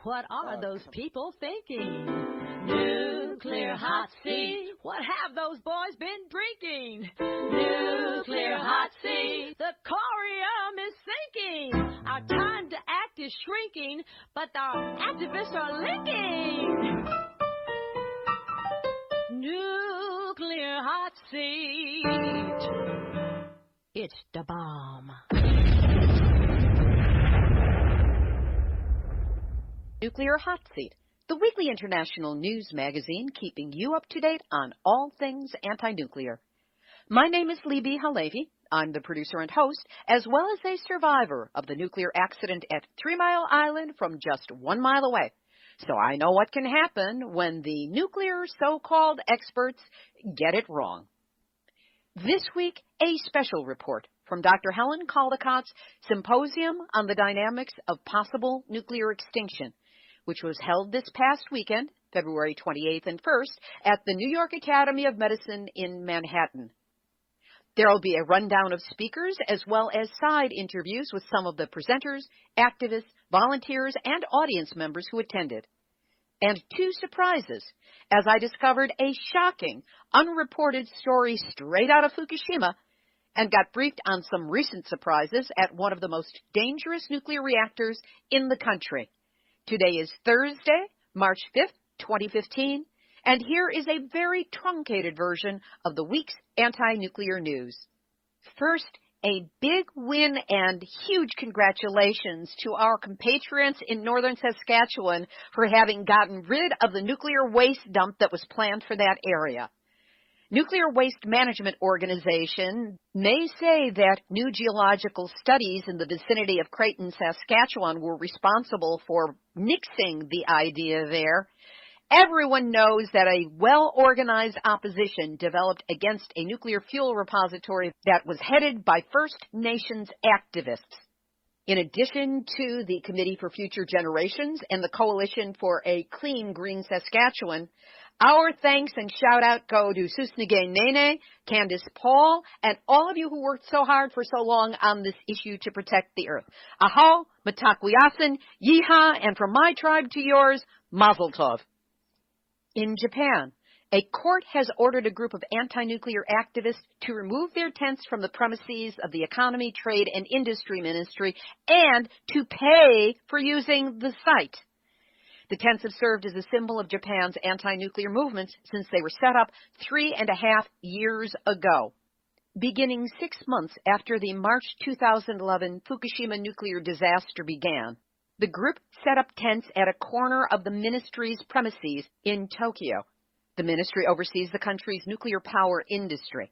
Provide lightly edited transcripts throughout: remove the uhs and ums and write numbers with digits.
What are those people thinking? Nuclear hot seat. What have those boys been drinking? Nuclear hot seat. The corium is sinking. Our time to act is shrinking, but our activists are linking. Nuclear hot seat. It's the bomb. Nuclear Hot Seat, the weekly international news magazine keeping you up to date on all things anti-nuclear. My name is Libbe, HaLevy. I'm the producer and host, as well as a survivor of the nuclear accident at 3 Mile Island from just 1 mile away. So I know what can happen when the nuclear so-called experts get it wrong. This week, a special report from Dr. Helen Caldicott's Symposium on the Dynamics of Possible Nuclear Extinction, which was held this past weekend, February 28th and 1st, at the New York Academy of Medicine in Manhattan. There will be a rundown of speakers as well as side interviews with some of the presenters, activists, volunteers, and audience members who attended. And 2 surprises, as I discovered a shocking, unreported story straight out of Fukushima and got briefed on some recent surprises at one of the most dangerous nuclear reactors in the country. Today is Thursday, March 5th, 2015, and here is a very truncated version of the week's anti-nuclear news. First, a big win and huge congratulations to our compatriots in northern Saskatchewan for having gotten rid of the nuclear waste dump that was planned for that area. Nuclear Waste Management Organization may say that new geological studies in the vicinity of Creighton, Saskatchewan were responsible for nixing the idea there. Everyone knows that a well-organized opposition developed against a nuclear fuel repository that was headed by First Nations activists. In addition to the Committee for Future Generations and the Coalition for a Clean Green Saskatchewan, our thanks and shout-out go to Susnige Nene, Candace Paul, and all of you who worked so hard for so long on this issue to protect the Earth. Aho, Matakwiasan, Yeehaw, and from my tribe to yours, Mazel Tov. In Japan, a court has ordered a group of anti-nuclear activists to remove their tents from the premises of the Economy, Trade, and Industry Ministry and to pay for using the site. The tents have served as a symbol of Japan's anti-nuclear movements since they were set up 3.5 years ago. Beginning 6 months after the March 2011 Fukushima nuclear disaster began, the group set up tents at a corner of the ministry's premises in Tokyo. The ministry oversees the country's nuclear power industry.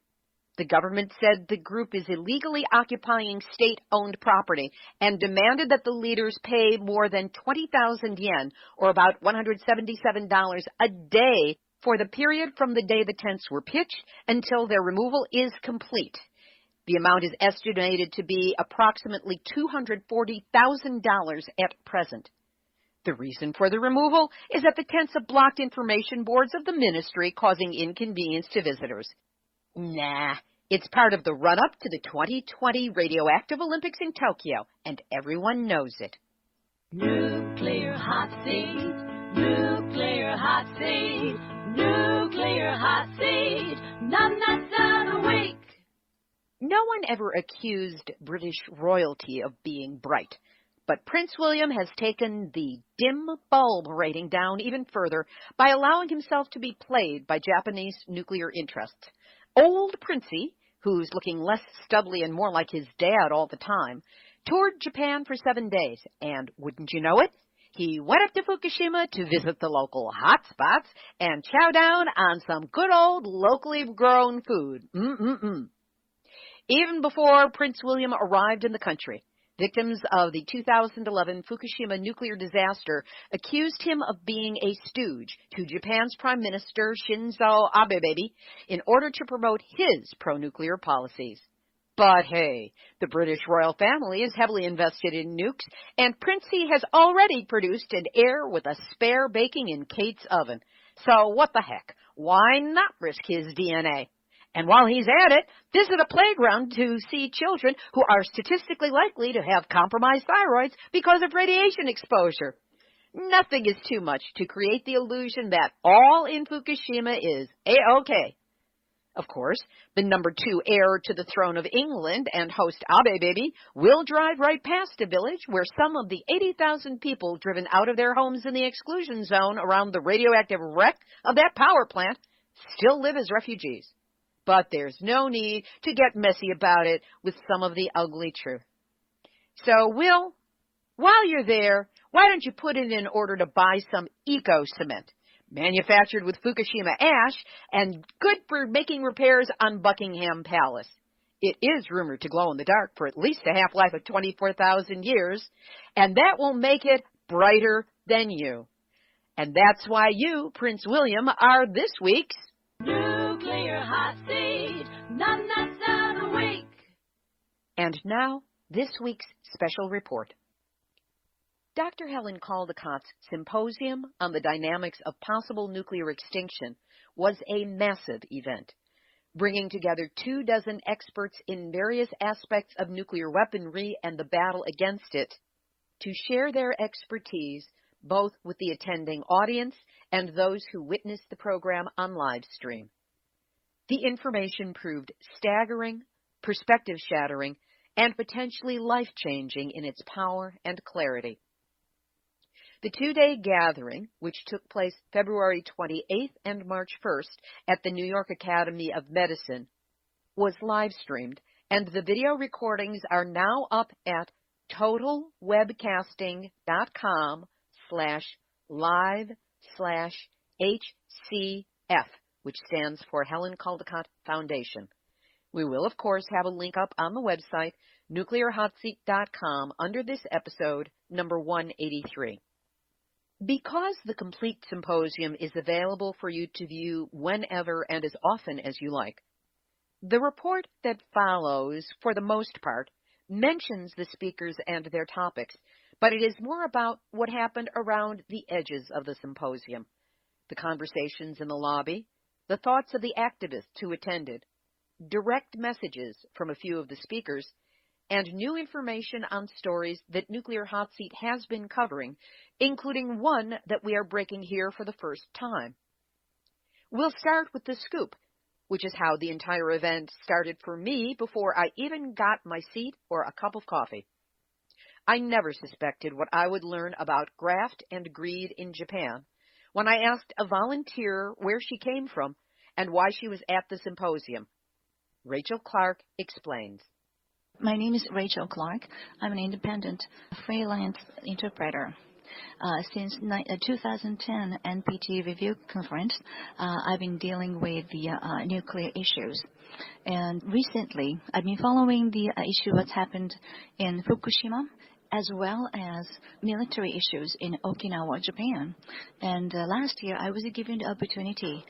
The government said the group is illegally occupying state-owned property and demanded that the leaders pay more than 20,000 yen, or about $177 a day, for the period from the day the tents were pitched until their removal is complete. The amount is estimated to be approximately $240,000 at present. The reason for the removal is that the tents have blocked information boards of the ministry, causing inconvenience to visitors. Nah, it's part of the run-up to the 2020 Radioactive Olympics in Tokyo, and everyone knows it. Nuclear hot seat, nuclear hot seat, nuclear hot seat, none that's a week. No one ever accused British royalty of being bright, but Prince William has taken the dim bulb rating down even further by allowing himself to be played by Japanese nuclear interests. Old Princey, who's looking less stubbly and more like his dad all the time, toured Japan for 7 days, and wouldn't you know it, he went up to Fukushima to visit the local hot spots and chow down on some good old locally grown food. Even before Prince William arrived in the country, victims of the 2011 Fukushima nuclear disaster accused him of being a stooge to Japan's Prime Minister Shinzo Abe in order to promote his pro-nuclear policies. But hey, the British royal family is heavily invested in nukes, and Princey has already produced an heir with a spare baking in Kate's oven. So what the heck? Why not risk his DNA? And while he's at it, visit a playground to see children who are statistically likely to have compromised thyroids because of radiation exposure. Nothing is too much to create the illusion that all in Fukushima is A-OK. Of course, the number 2 heir to the throne of England and host Abe Baby will drive right past a village where some of the 80,000 people driven out of their homes in the exclusion zone around the radioactive wreck of that power plant still live as refugees. But there's no need to get messy about it with some of the ugly truth. So, Will, while you're there, why don't you put it in order to buy some eco-cement, manufactured with Fukushima ash and good for making repairs on Buckingham Palace. It is rumored to glow in the dark for at least a half-life of 24,000 years, and that will make it brighter than you. And that's why you, Prince William, are this week's Nuclear Hot Seat, none that's out a week. And now, this week's special report. Dr. Helen Caldicott's Symposium on the Dynamics of Possible Nuclear Extinction was a massive event, bringing together 24 experts in various aspects of nuclear weaponry and the battle against it to share their expertise both with the attending audience and those who witnessed the program on live stream. The information proved staggering, perspective-shattering, and potentially life-changing in its power and clarity. The 2-day gathering, which took place February 28th and March 1st at the New York Academy of Medicine, was live-streamed, and the video recordings are now up at totalwebcasting.com/live/HCF, which stands for Helen Caldicott Foundation. We will, of course, have a link up on the website, nuclearhotseat.com, under this episode, number 183. Because the complete symposium is available for you to view whenever and as often as you like, the report that follows, for the most part, mentions the speakers and their topics, but it is more about what happened around the edges of the symposium, the conversations in the lobby, the thoughts of the activists who attended, direct messages from a few of the speakers, and new information on stories that Nuclear Hot Seat has been covering, including one that we are breaking here for the first time. We'll start with the scoop, which is how the entire event started for me before I even got my seat or a cup of coffee. I never suspected what I would learn about graft and greed in Japan when I asked a volunteer where she came from and why she was at the symposium. Rachel Clark explains. My name is Rachel Clark. I'm an independent freelance interpreter. Since 2010 NPT Review Conference, I've been dealing with the nuclear issues. And recently, I've been following the issue what's happened in Fukushima, as well as military issues in Okinawa, Japan. And last year, I was given the opportunity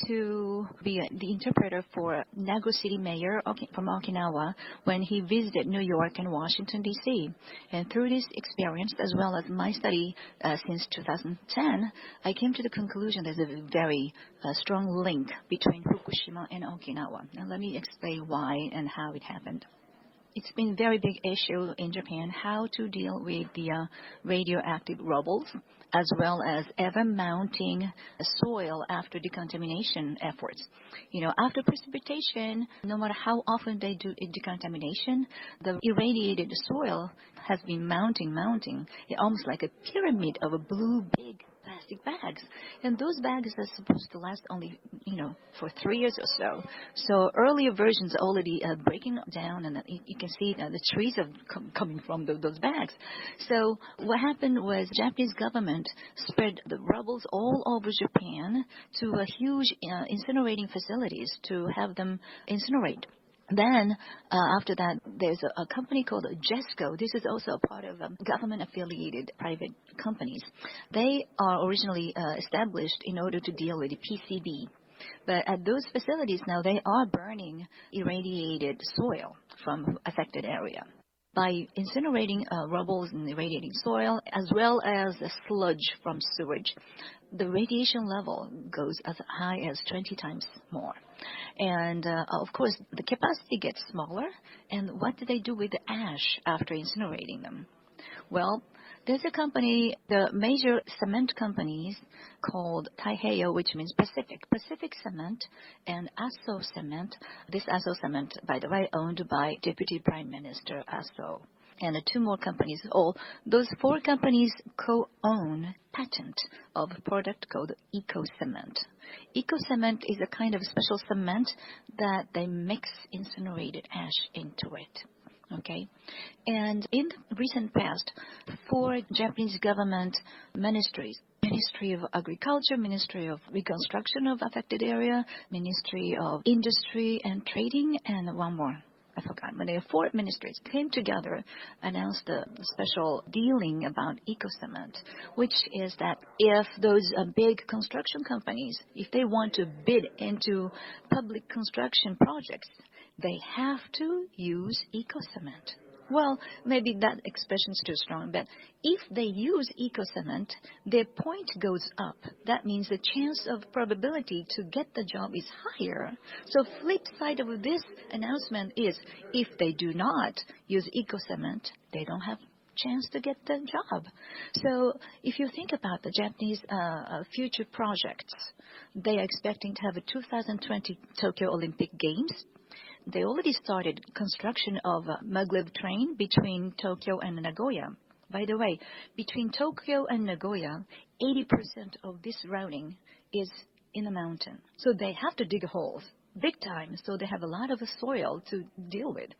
to be the interpreter for Nago City Mayor from Okinawa when he visited New York and Washington, D.C. And through this experience, as well as my study since 2010, I came to the conclusion there's a very strong link between Fukushima and Okinawa. Now, let me explain why and how it happened. It's been a very big issue in Japan how to deal with the radioactive rubbles, as well as ever-mounting soil after decontamination efforts. You know, after precipitation, no matter how often they do decontamination, the irradiated soil has been mounting, almost like a pyramid of a blue big plastic bags. And those bags are supposed to last only, for 3 years or so. So earlier versions are already breaking down, and you can see the trees are coming from those bags. So what happened was the Japanese government spread the rubbles all over Japan to a huge incinerating facilities to have them incinerate. Then, after that, there's a company called JESCO. This is also a part of government-affiliated private companies. They are originally established in order to deal with the PCB. But at those facilities now, they are burning irradiated soil from affected area. By incinerating rubbles and irradiating soil, as well as the sludge from sewage, the radiation level goes as high as 20 times more. And, of course, the capacity gets smaller. And what do they do with the ash after incinerating them? Well, There's a company, the major cement companies called Taiheiyo, which means Pacific Cement, and Aso Cement. This Aso Cement, by the way, owned by Deputy Prime Minister Aso. And two more companies. Those four companies co-own patent of a product called eco-cement. Eco-cement is a kind of special cement that they mix incinerated ash into it. Okay, and in the recent past, 4 Japanese government ministries, Ministry of Agriculture, Ministry of Reconstruction of Affected Area, Ministry of Industry and Trading, and one more, I forgot, but there are 4 ministries came together, announced a special dealing about eco-cement, which is that if those big construction companies, if they want to bid into public construction projects, they have to use eco-cement. Well, maybe that expression is too strong, but if they use eco-cement, their point goes up. That means the chance of probability to get the job is higher. So flip side of this announcement is if they do not use eco-cement, they don't have chance to get the job. So if you think about the Japanese future projects, they are expecting to have a 2020 Tokyo Olympic Games. They already started construction of a maglev train between Tokyo and Nagoya. By the way, between Tokyo and Nagoya, 80% of this routing is in the mountain. So they have to dig holes, big time, so they have a lot of soil to deal with.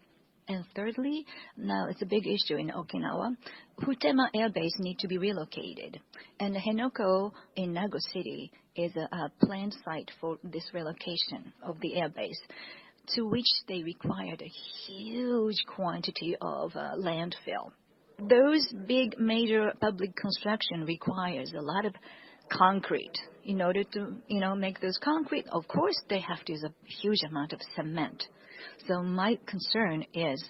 And thirdly, now it's a big issue in Okinawa. Futema Air Base needs to be relocated. And Henoko in Nago City is a planned site for this relocation of the air base, to which they required a huge quantity of landfill. Those big major public construction requires a lot of concrete. In order to, make those concrete, of course, they have to use a huge amount of cement. So my concern is,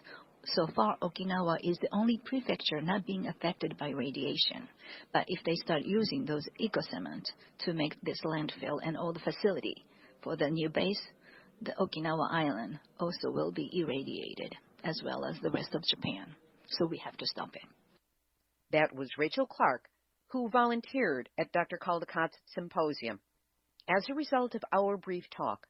so far Okinawa is the only prefecture not being affected by radiation. But if they start using those eco-cement to make this landfill and all the facility for the new base, the Okinawa island also will be irradiated, as well as the rest of Japan. So we have to stop it. That was Rachel Clark, who volunteered at Dr. Caldicott's symposium. As a result of our brief talk,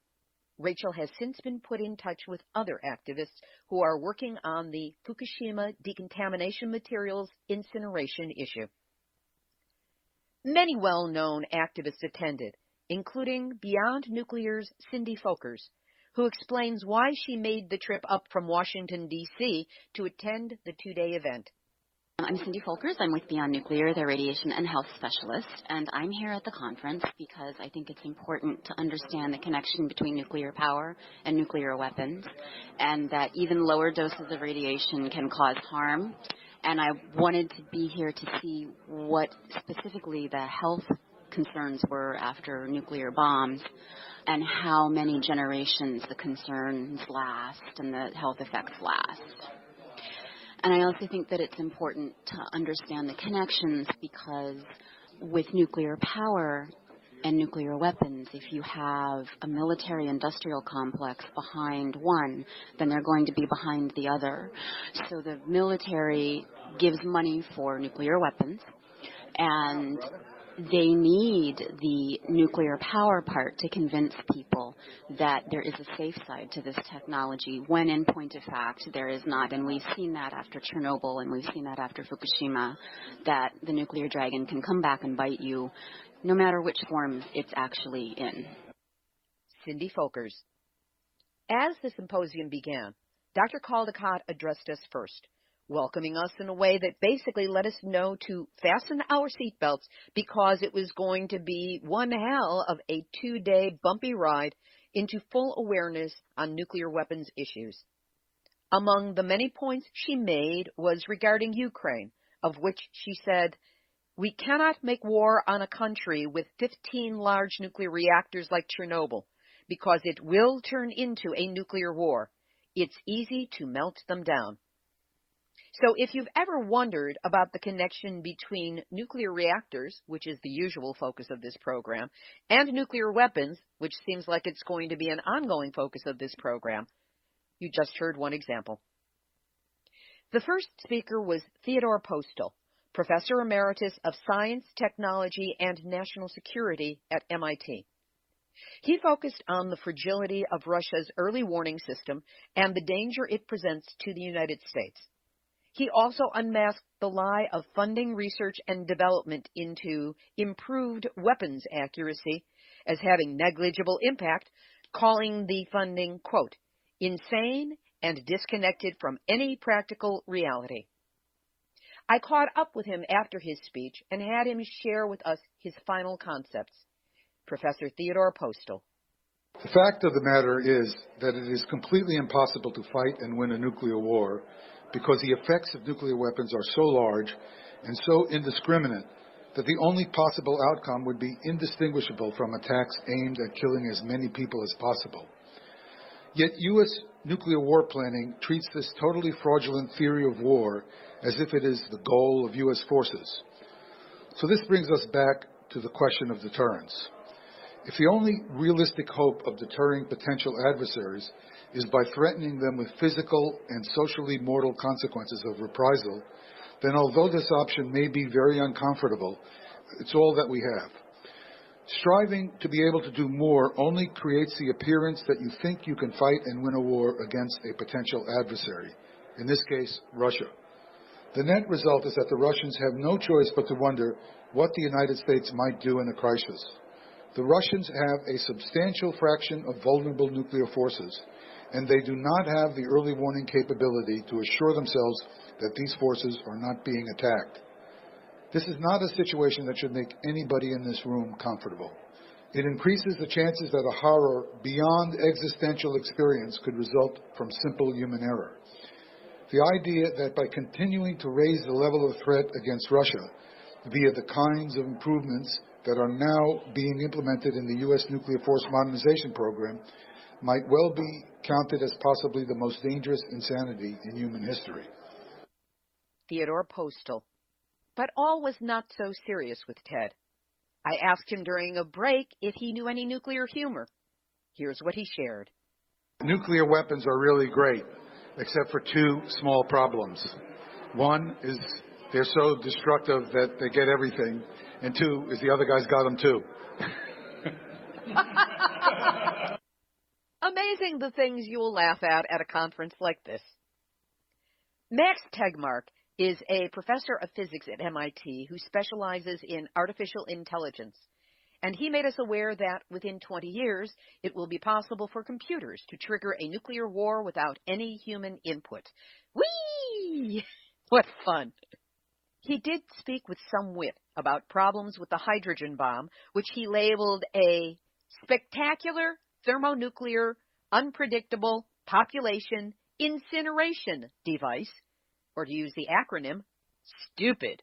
Rachel has since been put in touch with other activists who are working on the Fukushima decontamination materials incineration issue. Many well-known activists attended, including Beyond Nuclear's Cindy Folkers, who explains why she made the trip up from Washington, D.C. to attend the 2-day event. I'm Cindy Folkers. I'm with Beyond Nuclear, their radiation and health specialist, and I'm here at the conference because I think it's important to understand the connection between nuclear power and nuclear weapons, and that even lower doses of radiation can cause harm. And I wanted to be here to see what specifically the health concerns were after nuclear bombs and how many generations the concerns last and the health effects last. And I also think that it's important to understand the connections because with nuclear power and nuclear weapons, if you have a military-industrial complex behind one, then they're going to be behind the other. So the military gives money for nuclear weapons, and they need the nuclear power part to convince people that there is a safe side to this technology, when in point of fact there is not. And we've seen that after Chernobyl, and we've seen that after Fukushima, that the nuclear dragon can come back and bite you no matter which form it's actually in. Cindy Folkers. As the symposium began, Dr. Caldicott addressed us first, welcoming us in a way that basically let us know to fasten our seatbelts because it was going to be one hell of a 2-day bumpy ride into full awareness on nuclear weapons issues. Among the many points she made was regarding Ukraine, of which she said, "We cannot make war on a country with 15 large nuclear reactors like Chernobyl because it will turn into a nuclear war. It's easy to melt them down." So if you've ever wondered about the connection between nuclear reactors, which is the usual focus of this program, and nuclear weapons, which seems like it's going to be an ongoing focus of this program, you just heard one example. The first speaker was Theodore Postal, Professor Emeritus of Science, Technology, and National Security at MIT. He focused on the fragility of Russia's early warning system and the danger it presents to the United States. He also unmasked the lie of funding research and development into improved weapons accuracy as having negligible impact, calling the funding, quote, insane and disconnected from any practical reality. I caught up with him after his speech and had him share with us his final concepts. Professor Theodore Postel. The fact of the matter is that it is completely impossible to fight and win a nuclear war because the effects of nuclear weapons are so large and so indiscriminate that the only possible outcome would be indistinguishable from attacks aimed at killing as many people as possible. Yet U.S. nuclear war planning treats this totally fraudulent theory of war as if it is the goal of U.S. forces. So this brings us back to the question of deterrence. If the only realistic hope of deterring potential adversaries is by threatening them with physical and socially mortal consequences of reprisal, then although this option may be very uncomfortable, it's all that we have. Striving to be able to do more only creates the appearance that you think you can fight and win a war against a potential adversary, in this case, Russia. The net result is that the Russians have no choice but to wonder what the United States might do in a crisis. The Russians have a substantial fraction of vulnerable nuclear forces, and they do not have the early warning capability to assure themselves that these forces are not being attacked. This is not a situation that should make anybody in this room comfortable. It increases the chances that a horror beyond existential experience could result from simple human error. The idea that by continuing to raise the level of threat against Russia via the kinds of improvements that are now being implemented in the U.S. Nuclear Force Modernization Program might well be counted as possibly the most dangerous insanity in human history. Theodore Postel. But all was not so serious with Ted. I asked him during a break if he knew any nuclear humor. Here's what he shared. Nuclear weapons are really great, except for two small problems. One is they're so destructive that they get everything, and two is the other guy's got them too. Amazing the things you will laugh at a conference like this. Max Tegmark is a professor of physics at MIT who specializes in artificial intelligence, and he made us aware that within 20 years it will be possible for computers to trigger a nuclear war without any human input. Whee! What fun! He did speak with some wit about problems with the hydrogen bomb, which he labeled a spectacular thermonuclear unpredictable population incineration device, or to use the acronym, STUPID.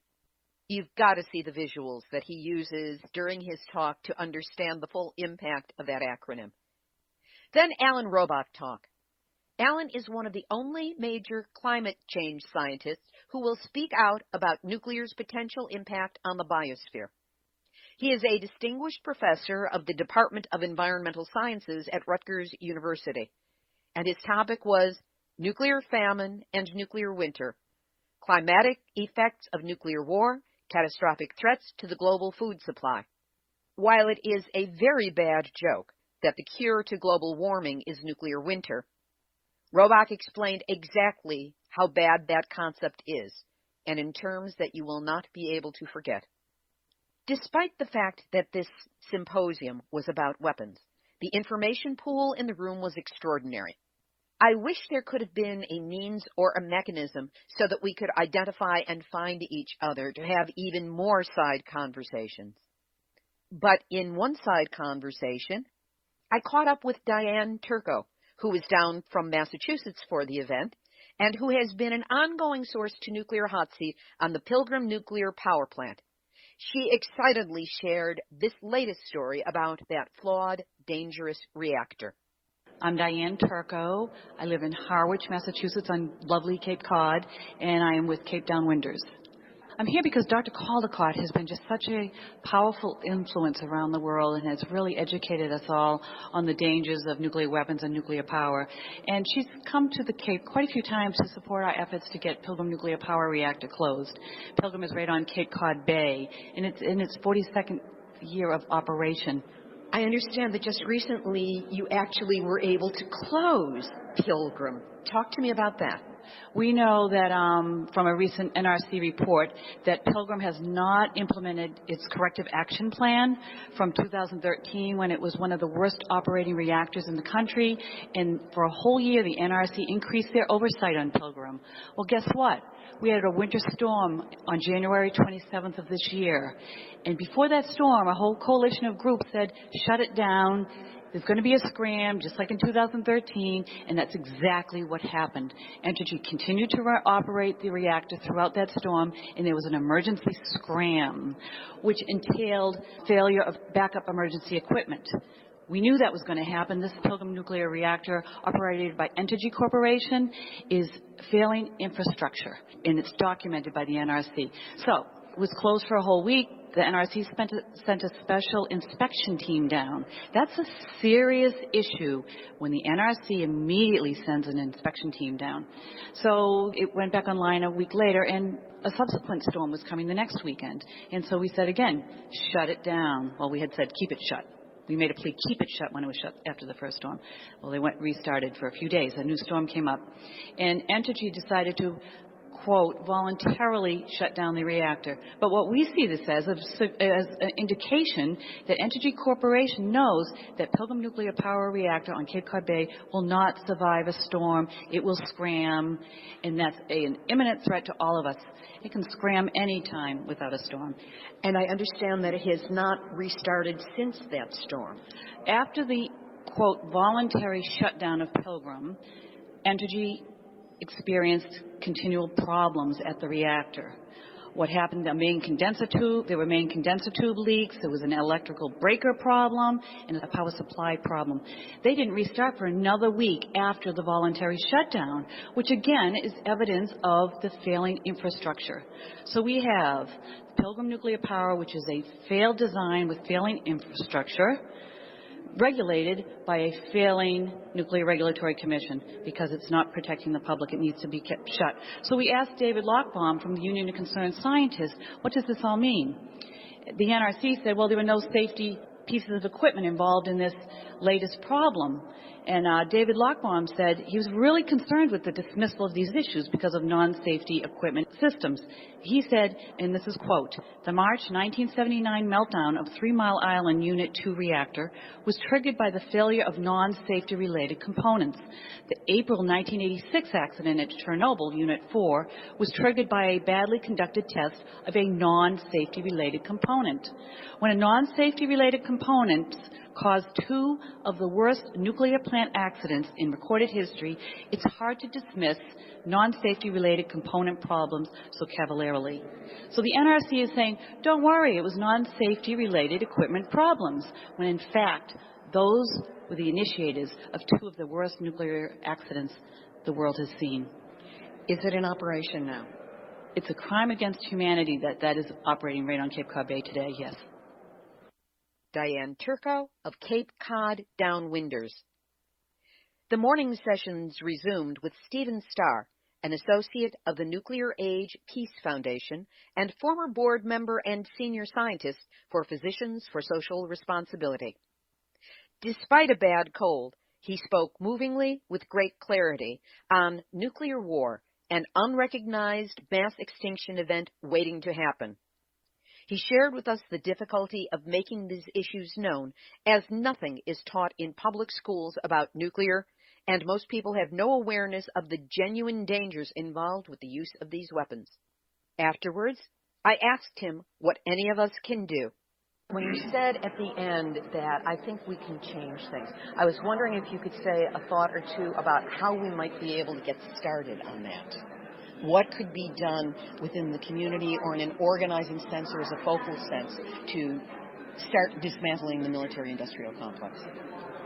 You've got to see the visuals that he uses during his talk to understand the full impact of that acronym. Then Alan Robach talked. Alan is one of the only major climate change scientists who will speak out about nuclear's potential impact on the biosphere. He is a distinguished professor of the Department of Environmental Sciences at Rutgers University, and his topic was Nuclear Famine and Nuclear Winter, Climatic Effects of Nuclear War, Catastrophic Threats to the Global Food Supply. While it is a very bad joke that the cure to global warming is nuclear winter, Robach explained exactly how bad that concept is, and in terms that you will not be able to forget. Despite the fact that this symposium was about weapons, the information pool in the room was extraordinary. I wish there could have been a means or a mechanism so that we could identify and find each other to have even more side conversations. But in one side conversation, I caught up with Diane Turco, who was down from Massachusetts for the event, and who has been an ongoing source to Nuclear Hotseat on the Pilgrim Nuclear Power Plant. She excitedly shared this latest story about that flawed, dangerous reactor. I'm Diane Turco. I live in Harwich, Massachusetts on lovely Cape Cod, and I am with Cape Downwinders. I'm here because Dr. Caldicott has been just such a powerful influence around the world and has really educated us all on the dangers of nuclear weapons and nuclear power. And she's come to the Cape quite a few times to support our efforts to get Pilgrim Nuclear Power Reactor closed. Pilgrim is right on Cape Cod Bay, and it's in its 42nd year of operation. I understand that just recently you actually were able to close Pilgrim. Talk to me about that. We know that from a recent NRC report that Pilgrim has not implemented its corrective action plan from 2013 when it was one of the worst operating reactors in the country. And for a whole year, the NRC increased their oversight on Pilgrim. Well, guess what? We had a winter storm on January 27th of this year. And before that storm, a whole coalition of groups said, shut it down. There's going to be a scram, just like in 2013, and that's exactly what happened. Entergy continued to operate the reactor throughout that storm, and there was an emergency scram, which entailed failure of backup emergency equipment. We knew that was going to happen. This Pilgrim nuclear reactor, operated by Entergy Corporation, is failing infrastructure, and it's documented by the NRC. So it was closed for a whole week. The NRC sent a special inspection team down. That's a serious issue when the NRC immediately sends an inspection team down. So it went back online a week later, and a subsequent storm was coming the next weekend. And so we said again, shut it down. Well, we had said keep it shut. We made a plea, keep it shut when it was shut after the first storm. Well, they restarted for a few days. A new storm came up. And Entergy decided to, quote, voluntarily shut down the reactor. But what we see this as an indication that Entergy Corporation knows that Pilgrim Nuclear Power Reactor on Cape Cod Bay will not survive a storm. It will scram, and that's an imminent threat to all of us. It can scram any time without a storm. And I understand that it has not restarted since that storm. After the, quote, voluntary shutdown of Pilgrim, Entergy experienced continual problems at the reactor. What happened, there were main condenser tube leaks, there was an electrical breaker problem, and a power supply problem. They didn't restart for another week after the voluntary shutdown, which again is evidence of the failing infrastructure. So we have Pilgrim Nuclear Power, which is a failed design with failing infrastructure, regulated by a failing Nuclear Regulatory Commission because it's not protecting the public. It needs to be kept shut. So we asked David Lockbaum from the Union of Concerned Scientists, what does this all mean? The NRC said, well, there were no safety pieces of equipment involved in this latest problem. And David Lockbaum said he was really concerned with the dismissal of these issues because of non-safety equipment systems. He said, and this is quote, the March 1979 meltdown of 3 Mile Island Unit 2 reactor was triggered by the failure of non-safety related components. The April 1986 accident at Chernobyl Unit 4 was triggered by a badly conducted test of a non-safety related component. When a non-safety related component caused 2 of the worst nuclear plant accidents in recorded history, it's hard to dismiss non-safety related component problems so cavalierly. So the NRC is saying, don't worry, it was non-safety related equipment problems, when in fact, those were the initiators of 2 of the worst nuclear accidents the world has seen. Is it in operation now? It's a crime against humanity that is operating right on Cape Cod Bay today, yes. Diane Turco of Cape Cod Downwinders. The morning sessions resumed with Stephen Starr, an associate of the Nuclear Age Peace Foundation and former board member and senior scientist for Physicians for Social Responsibility. Despite a bad cold, he spoke movingly with great clarity on nuclear war, an unrecognized mass extinction event waiting to happen. He shared with us the difficulty of making these issues known, as nothing is taught in public schools about nuclear, and most people have no awareness of the genuine dangers involved with the use of these weapons. Afterwards, I asked him what any of us can do. When you said at the end that I think we can change things, I was wondering if you could say a thought or two about how we might be able to get started on that. What could be done within the community or in an organizing sense or as a focal sense to start dismantling the military-industrial complex?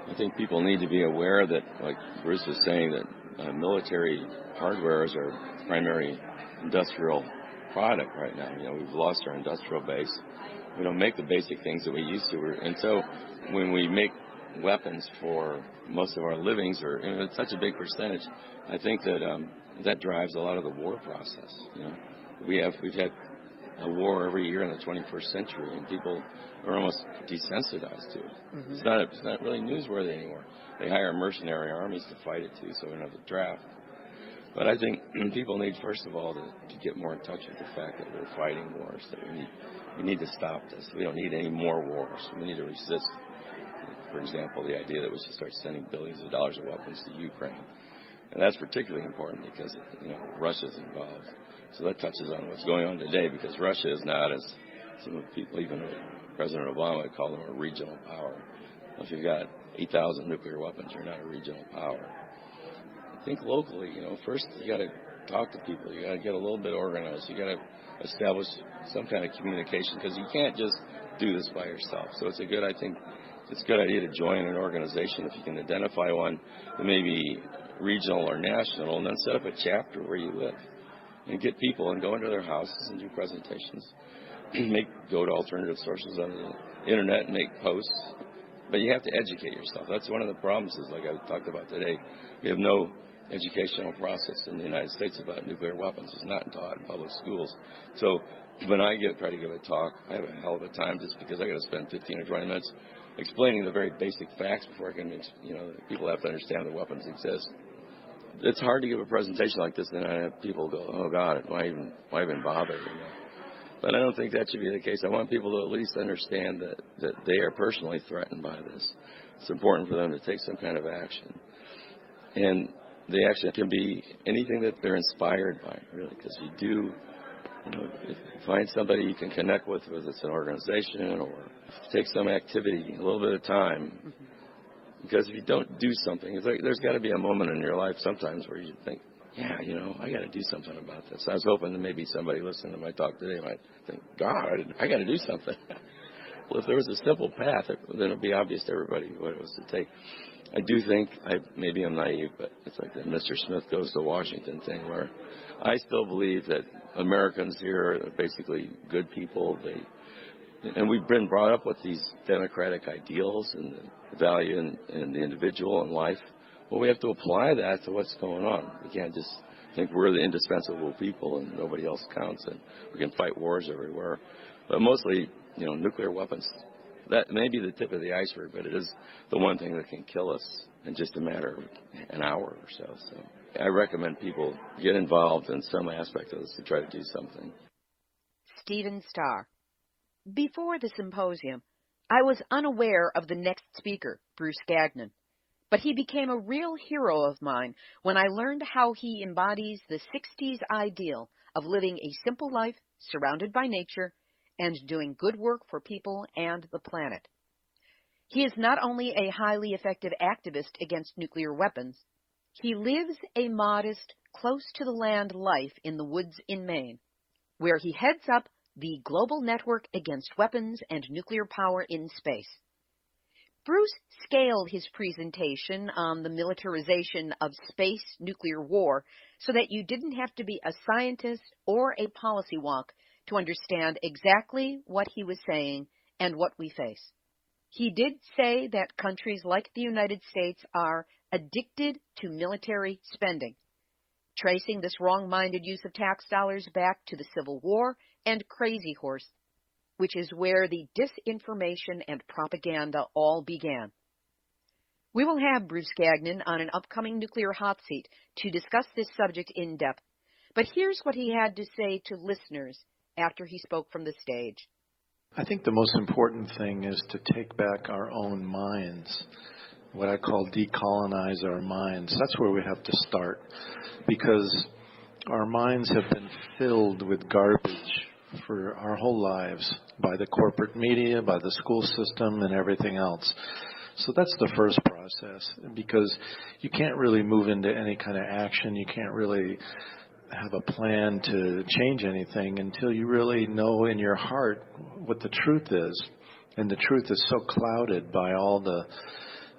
I think people need to be aware that, like Bruce was saying, that military hardware is our primary industrial product right now. We've lost our industrial base. We don't make the basic things that we used to. And so when we make weapons for most of our livings, or it's such a big percentage, I think that that drives a lot of the war process. We've had a war every year in the 21st century, and people are almost desensitized to it. Mm-hmm. It's not really newsworthy anymore. They hire mercenary armies to fight it too, so we don't have the draft. But I think people need, first of all, to get more in touch with the fact that we're fighting wars, that we need to stop this. We don't need any more wars. We need to resist. For example, the idea that we should start sending billions of dollars of weapons to Ukraine. And that's particularly important because, Russia's involved. So that touches on what's going on today, because Russia is not, as some people, even President Obama, would call them a regional power. If you've got 8,000 nuclear weapons, you're not a regional power. Think locally, first you got to talk to people. You got to get a little bit organized. You got to establish some kind of communication, because you can't just do this by yourself. So it's a good idea to join an organization if you can identify one that may be regional or national, and then set up a chapter where you live and get people and go into their houses and do presentations. Go to alternative sources on the internet and make posts. But you have to educate yourself. That's one of the problems, is like I talked about today. We have no educational process in the United States about nuclear weapons. It's not taught in public schools. So when I try to give a talk, I have a hell of a time, just because I got to spend 15 or 20 minutes explaining the very basic facts before I can, people have to understand that weapons exist. It's hard to give a presentation like this and I have people go, oh God, why even bother? But I don't think that should be the case. I want people to at least understand that they are personally threatened by this. It's important for them to take some kind of action. And the action can be anything that they're inspired by, really, because you do, find somebody you can connect with, whether it's an organization or take some activity, a little bit of time. Mm-hmm. Because if you don't do something, there's got to be a moment in your life sometimes where you think, yeah, I got to do something about this. I was hoping that maybe somebody listening to my talk today might think, God, I got to do something. Well, if there was a simple path, then it would be obvious to everybody what it was to take. I do think, maybe I'm naive, but it's like the Mr. Smith goes to Washington thing, where I still believe that Americans here are basically good people. And we've been brought up with these democratic ideals and the value in the individual and life. Well, we have to apply that to what's going on. We can't just think we're the indispensable people and nobody else counts, and we can fight wars everywhere. But mostly, nuclear weapons, that may be the tip of the iceberg, but it is the one thing that can kill us in just a matter of an hour or so. So I recommend people get involved in some aspect of this to try to do something. Stephen Starr. Before the symposium, I was unaware of the next speaker, Bruce Gagnon, but he became a real hero of mine when I learned how he embodies the 60s ideal of living a simple life surrounded by nature and doing good work for people and the planet. He is not only a highly effective activist against nuclear weapons, he lives a modest, close-to-the-land life in the woods in Maine, where he heads up the Global Network Against Weapons and Nuclear Power in Space. Bruce scaled his presentation on the militarization of space nuclear war so that you didn't have to be a scientist or a policy wonk to understand exactly what he was saying and what we face. He did say that countries like the United States are addicted to military spending, tracing this wrong-minded use of tax dollars back to the Civil War and Crazy Horse, which is where the disinformation and propaganda all began. We will have Bruce Gagnon on an upcoming Nuclear Hot Seat to discuss this subject in depth, but here's what he had to say to listeners after he spoke from the stage. I think the most important thing is to take back our own minds, what I call decolonize our minds. That's where we have to start, because our minds have been filled with garbage for our whole lives by the corporate media, by the school system, and everything else. So that's the first process, because you can't really move into any kind of action. You can't really have a plan to change anything until you really know in your heart what the truth is. And the truth is so clouded by all the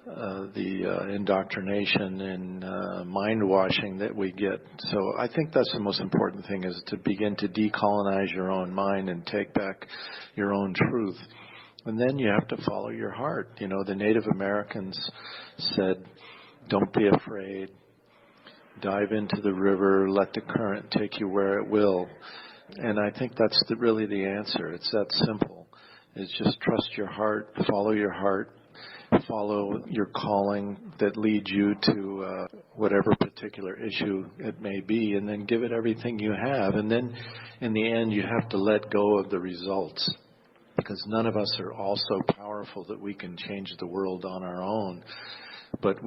the indoctrination and mind washing that we get. So I think that's the most important thing, is to begin to decolonize your own mind and take back your own truth. And then you have to follow your heart. You know, the Native Americans said, don't be afraid. Dive into the river, let the current take you where it will. And I think that's really the answer. It's that simple. It's just trust your heart, follow your heart, follow your calling that leads you to whatever particular issue it may be, and then give it everything you have. And then in the end, you have to let go of the results, because none of us are all so powerful that we can change the world on our own. But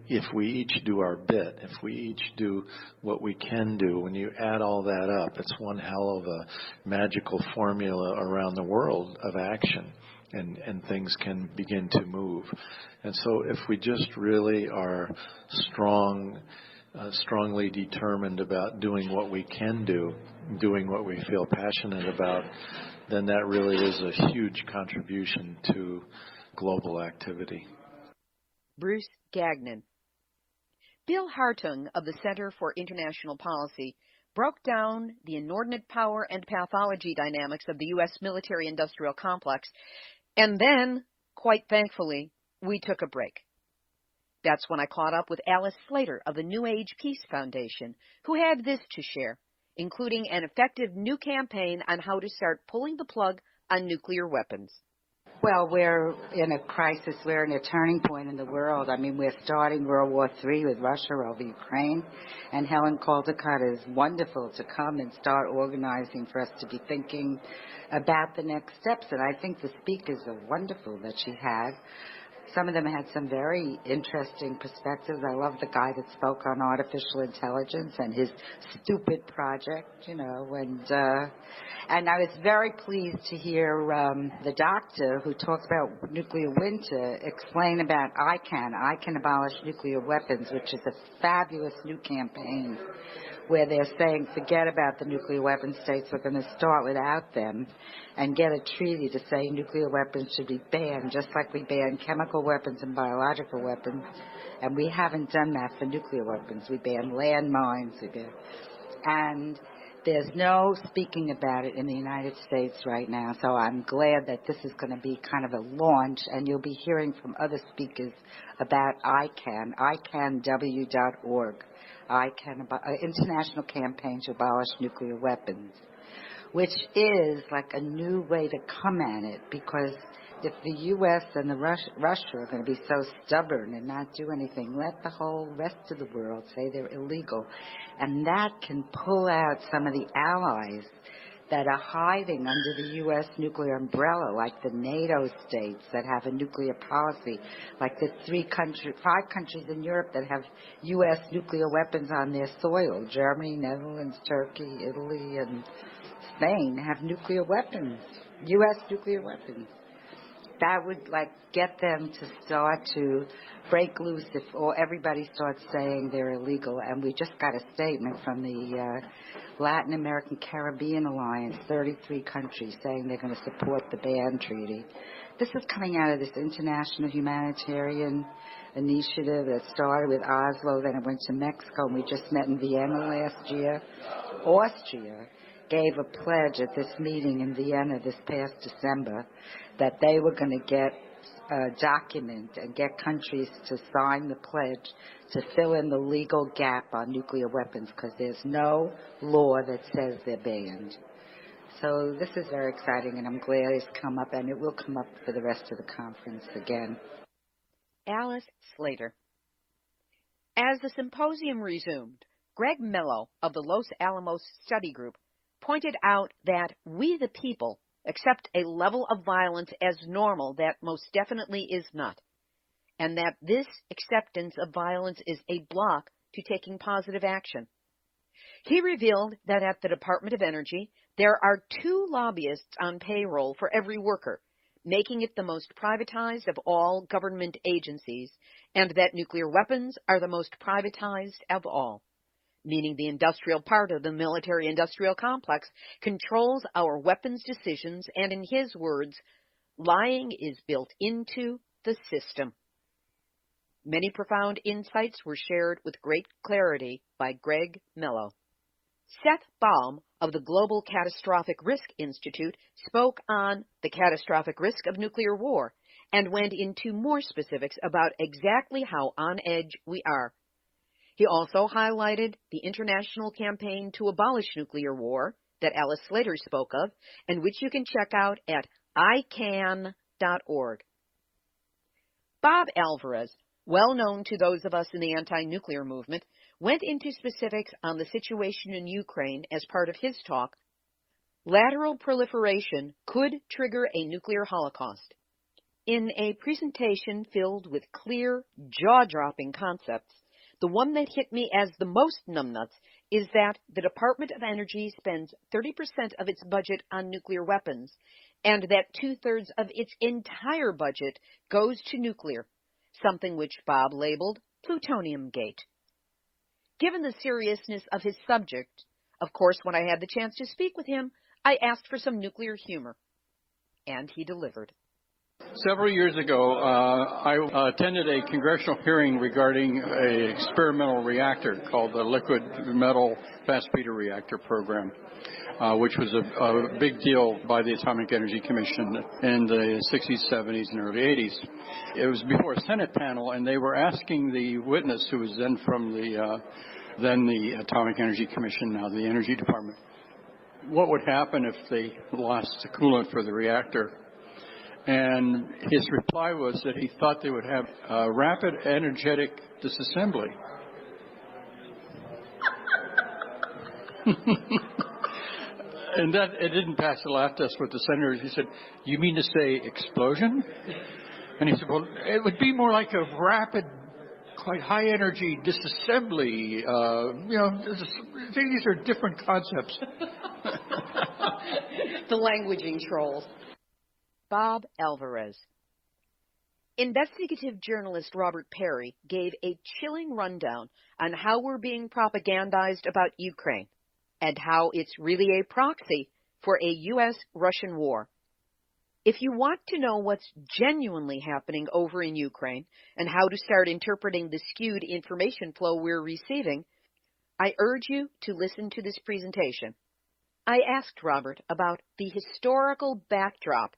if we each do our bit, if we each do what we can do, when you add all that up, it's one hell of a magical formula around the world of action, and things can begin to move. And so if we just really are strongly determined about doing what we can do, doing what we feel passionate about, then that really is a huge contribution to global activity. Bruce Gagnon. Bill Hartung of the Center for International Policy broke down the inordinate power and pathology dynamics of the U.S. military-industrial complex, and then, quite thankfully, we took a break. That's when I caught up with Alice Slater of the New Age Peace Foundation, who had this to share, including an effective new campaign on how to start pulling the plug on nuclear weapons. Well, we're in a crisis. We're in a turning point in the world. I mean, we're starting World War III with Russia over Ukraine, and Helen Caldicott is wonderful to come and start organizing for us to be thinking about the next steps. And I think the speakers are wonderful that she had. Some of them had some very interesting perspectives. I love the guy that spoke on artificial intelligence and his stupid project, you know, and I was very pleased to hear the doctor who talked about nuclear winter explain about I Can Abolish Nuclear Weapons, which is a fabulous new campaign where they're saying forget about the nuclear weapon states, we're going to start without them and get a treaty to say nuclear weapons should be banned, just like we banned chemical weapons and biological weapons. And we haven't done that for nuclear weapons. We banned landmines. And there's no speaking about it in the United States right now. So I'm glad that this is going to be kind of a launch, and you'll be hearing from other speakers about icanw.org. International Campaign to Abolish Nuclear Weapons, which is like a new way to come at it, because if the U.S. and the Russia are going to be so stubborn and not do anything, let the whole rest of the world say they're illegal. And that can pull out some of the allies that are hiding under the U.S. nuclear umbrella, like the NATO states that have a nuclear policy, like the 5 countries in Europe that have U.S. nuclear weapons on their soil. Germany, Netherlands, Turkey, Italy, and Spain have nuclear weapons, U.S. nuclear weapons. That would get them to start to break loose if everybody starts saying they're illegal. And we just got a statement from the Latin American Caribbean Alliance, 33 countries, saying they're going to support the ban treaty. This is coming out of this international humanitarian initiative that started with Oslo, then it went to Mexico, and we just met in Vienna last year. Austria gave a pledge at this meeting in Vienna this past December that they were going to get a document and get countries to sign the pledge to fill in the legal gap on nuclear weapons, because there's no law that says they're banned. So this is very exciting, and I'm glad it's come up, and it will come up for the rest of the conference again. Alice Slater. As the symposium resumed, Greg Mello of the Los Alamos Study Group pointed out that we the people accept a level of violence as normal that most definitely is not, and that this acceptance of violence is a block to taking positive action. He revealed that at the Department of Energy, there are 2 lobbyists on payroll for every worker, making it the most privatized of all government agencies, and that nuclear weapons are the most privatized of all, meaning the industrial part of the military-industrial complex controls our weapons decisions, and in his words, lying is built into the system. Many profound insights were shared with great clarity by Greg Mello. Seth Baum of the Global Catastrophic Risk Institute spoke on the catastrophic risk of nuclear war and went into more specifics about exactly how on edge we are. He also highlighted the international campaign to abolish nuclear war that Alice Slater spoke of, and which you can check out at ican.org. Bob Alvarez, well known to those of us in the anti-nuclear movement, went into specifics on the situation in Ukraine as part of his talk, Lateral Proliferation Could Trigger a Nuclear Holocaust. In a presentation filled with clear, jaw-dropping concepts, the one that hit me as the most numbnuts is that the Department of Energy spends 30% of its budget on nuclear weapons, and that 2/3 of its entire budget goes to nuclear, something which Bob labeled Plutonium Gate. Given the seriousness of his subject, of course, when I had the chance to speak with him, I asked for some nuclear humor, and he delivered. Several years ago, I attended a congressional hearing regarding an experimental reactor called the Liquid Metal Fast Breeder Reactor Program, which was a big deal by the Atomic Energy Commission in the 60s, 70s, and early 80s. It was before a Senate panel, and they were asking the witness, who was then from the Atomic Energy Commission, now the Energy Department, what would happen if they lost the coolant for the reactor. And his reply was that he thought they would have rapid energetic disassembly. And that it didn't pass the laugh test with the senators. He said, "You mean to say explosion?" And he said, "Well, it would be more like a rapid, quite high energy disassembly. These are different concepts." The languaging trolls. Bob Alvarez. Investigative journalist Robert Perry gave a chilling rundown on how we're being propagandized about Ukraine and how it's really a proxy for a U.S.-Russian war. If you want to know what's genuinely happening over in Ukraine and how to start interpreting the skewed information flow we're receiving, I urge you to listen to this presentation. I asked Robert about the historical backdrop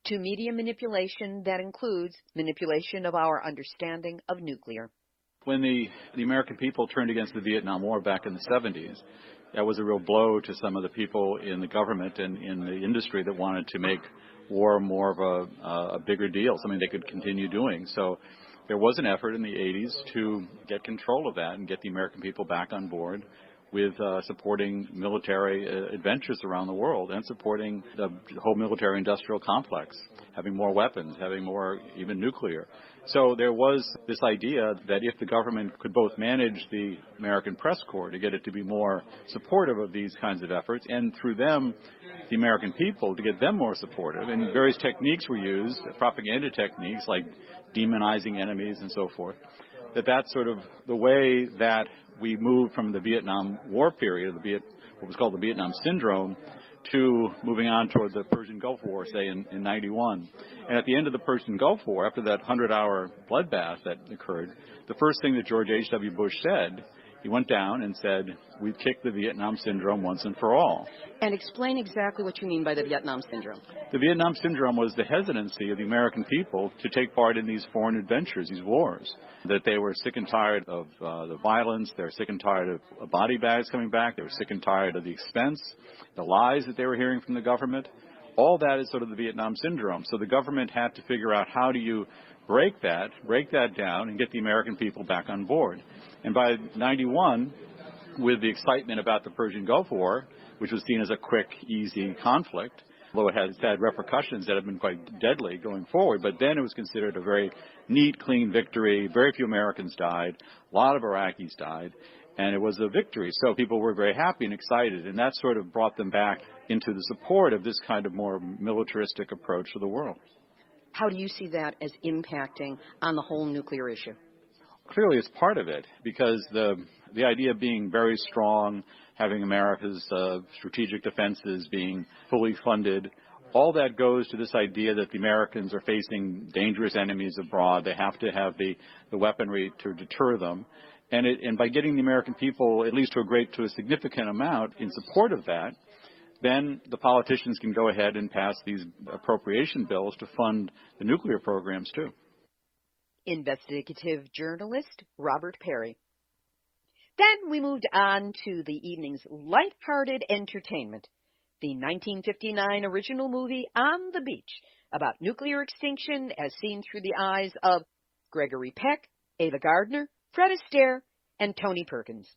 to media manipulation that includes manipulation of our understanding of nuclear. When the American people turned against the Vietnam War back in the 70s, that was a real blow to some of the people in the government and in the industry that wanted to make war more of a bigger deal, something they could continue doing. So there was an effort in the 80s to get control of that and get the American people back on board with supporting military adventures around the world and supporting the whole military-industrial complex, having more weapons, having more even nuclear. So there was this idea that if the government could both manage the American press corps to get it to be more supportive of these kinds of efforts, and through them, the American people, to get them more supportive, and various techniques were used, propaganda techniques like demonizing enemies and so forth, that's sort of the way that we moved from the Vietnam War period, what was called the Vietnam Syndrome, to moving on toward the Persian Gulf War, say, in 91. And at the end of the Persian Gulf War, after that 100-hour bloodbath that occurred, the first thing that George H.W. Bush said, he went down and said, "We've kicked the Vietnam Syndrome once and for all." And explain exactly what you mean by the Vietnam Syndrome. The Vietnam Syndrome was the hesitancy of the American people to take part in these foreign adventures, these wars, that they were sick and tired of the violence, they were sick and tired of body bags coming back, they were sick and tired of the expense, the lies that they were hearing from the government. All that is sort of the Vietnam Syndrome. So the government had to figure out how do you break that down, and get the American people back on board. And by 91, with the excitement about the Persian Gulf War, which was seen as a quick, easy conflict, although it has had repercussions that have been quite deadly going forward, but then it was considered a very neat, clean victory. Very few Americans died. A lot of Iraqis died. And it was a victory. So people were very happy and excited, and that sort of brought them back into the support of this kind of more militaristic approach to the world. How do you see that as impacting on the whole nuclear issue? Clearly it's part of it, because the idea of being very strong, having America's strategic defenses being fully funded, all that goes to this idea that the Americans are facing dangerous enemies abroad. They have to have the weaponry to deter them. And by getting the American people, at least to a significant amount, in support of that, then the politicians can go ahead and pass these appropriation bills to fund the nuclear programs, too. Investigative journalist Robert Perry. Then we moved on to the evening's lighthearted entertainment, the 1959 original movie On the Beach, about nuclear extinction as seen through the eyes of Gregory Peck, Ava Gardner, Fred Astaire, and Tony Perkins.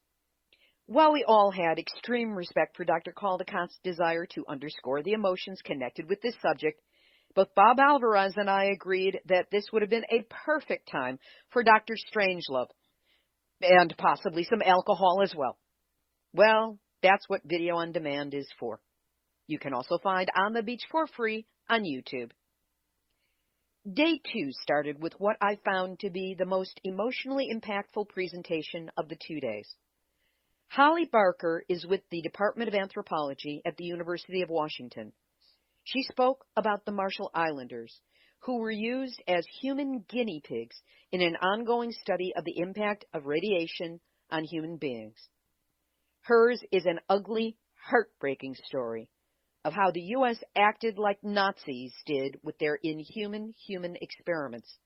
While we all had extreme respect for Dr. Caldicott's desire to underscore the emotions connected with this subject, both Bob Alvarez and I agreed that this would have been a perfect time for Dr. Strangelove, and possibly some alcohol as well. Well, that's what video on demand is for. You can also find On the Beach for free on YouTube. Day 2 started with what I found to be the most emotionally impactful presentation of the 2 days. Holly Barker is with the Department of Anthropology at the University of Washington. She spoke about the Marshall Islanders, who were used as human guinea pigs in an ongoing study of the impact of radiation on human beings. Hers is an ugly, heartbreaking story of how the U.S. acted like Nazis did with their inhuman human experiments.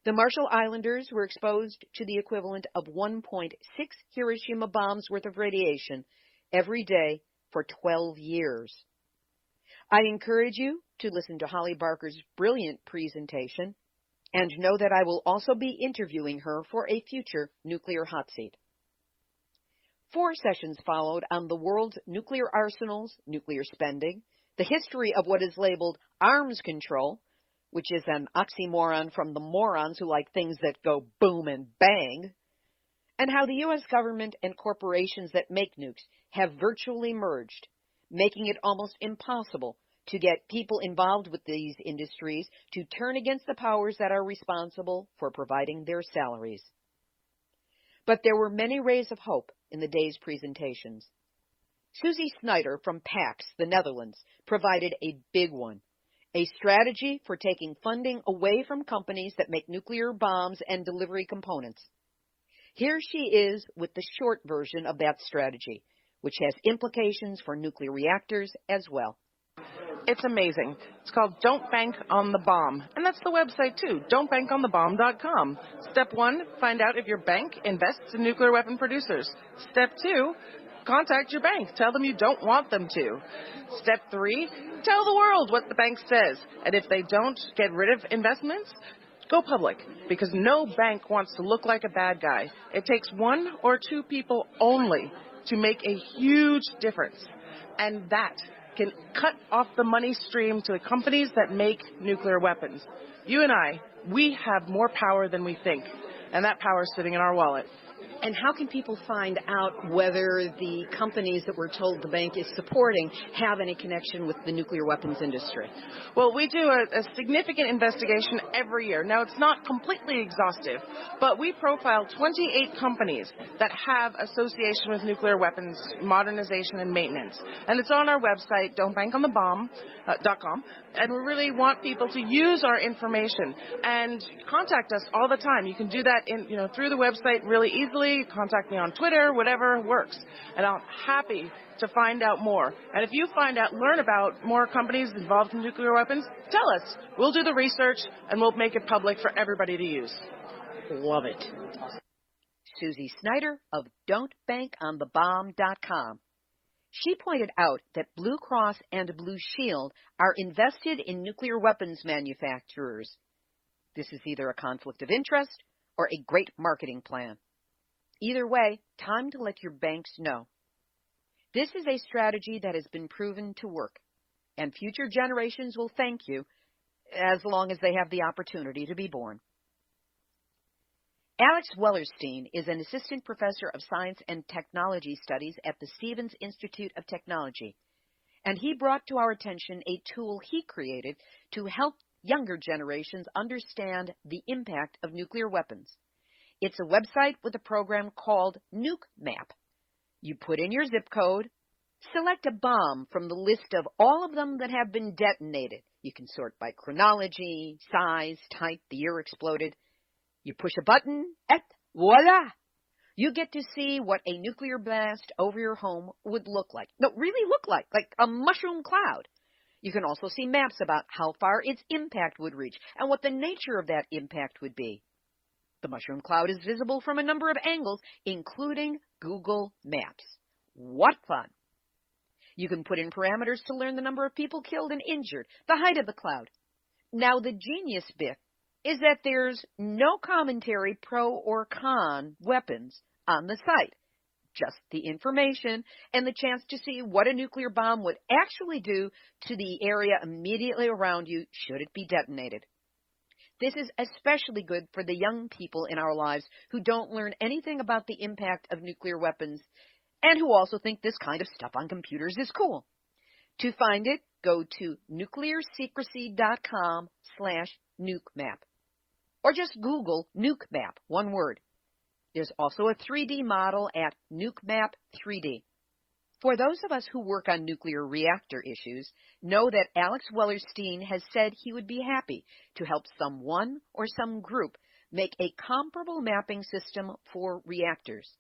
The Marshall Islanders were exposed to the equivalent of 1.6 Hiroshima bombs worth of radiation every day for 12 years. I encourage you to listen to Holly Barker's brilliant presentation and know that I will also be interviewing her for a future nuclear hot seat. 4 sessions followed on the world's nuclear arsenals, nuclear spending, the history of what is labeled arms control, which is an oxymoron from the morons who like things that go boom and bang, and how the U.S. government and corporations that make nukes have virtually merged, making it almost impossible to get people involved with these industries to turn against the powers that are responsible for providing their salaries. But there were many rays of hope in the day's presentations. Susie Snyder from PAX, the Netherlands, provided a big one, a strategy for taking funding away from companies that make nuclear bombs and delivery components. Here she is with the short version of that strategy, which has implications for nuclear reactors as well. It's amazing. It's called Don't Bank on the Bomb. And that's the website, too, don'tbankonthebomb.com. Step 1, find out if your bank invests in nuclear weapon producers. Step 2, contact your bank. Tell them you don't want them to. Step 3, tell the world what the bank says. And if they don't get rid of investments, go public, because no bank wants to look like a bad guy. It takes 1 or 2 people only to make a huge difference. And that can cut off the money stream to the companies that make nuclear weapons. You and I, we have more power than we think, and that power is sitting in our wallet. And how can people find out whether the companies that we're told the bank is supporting have any connection with the nuclear weapons industry? Well, we do a significant investigation every year. Now, it's not completely exhaustive, but we profile 28 companies that have association with nuclear weapons modernization and maintenance. And it's on our website, don'tbankonthebomb.com. And we really want people to use our information and contact us all the time. You can do that through the website really easily. Contact me on Twitter, whatever works. And I'm happy to find out more. And if you learn about more companies involved in nuclear weapons, tell us. We'll do the research and we'll make it public for everybody to use. Love it. Susie Snyder of don'tbankonthebomb.com. She pointed out that Blue Cross and Blue Shield are invested in nuclear weapons manufacturers. This is either a conflict of interest or a great marketing plan. Either way, time to let your banks know. This is a strategy that has been proven to work, and future generations will thank you as long as they have the opportunity to be born. Alex Wellerstein is an assistant professor of science and technology studies at the Stevens Institute of Technology, and he brought to our attention a tool he created to help younger generations understand the impact of nuclear weapons. It's a website with a program called Nuke Map. You put in your zip code, Select a bomb from the list of all of them that have been detonated. You can sort by chronology, size, type, the year exploded. You push a button, et voila! You get to see what a nuclear blast over your home would look like. No, really look like a mushroom cloud. You can also see maps about how far its impact would reach and what the nature of that impact would be. The mushroom cloud is visible from a number of angles, including Google Maps. What fun! You can put in parameters to learn the number of people killed and injured, the height of the cloud. Now, the genius bit is that there's no commentary pro or con weapons on the site. Just the information and the chance to see what a nuclear bomb would actually do to the area immediately around you should it be detonated. This is especially good for the young people in our lives who don't learn anything about the impact of nuclear weapons and who also think this kind of stuff on computers is cool. To find it, go to nuclearsecrecy.com/nukemap. Or just Google Nuke Map, one word. There's also a 3D model at NukeMap 3D. For those of us who work on nuclear reactor issues, know that Alex Wellerstein has said he would be happy to help someone or some group make a comparable mapping system for reactors.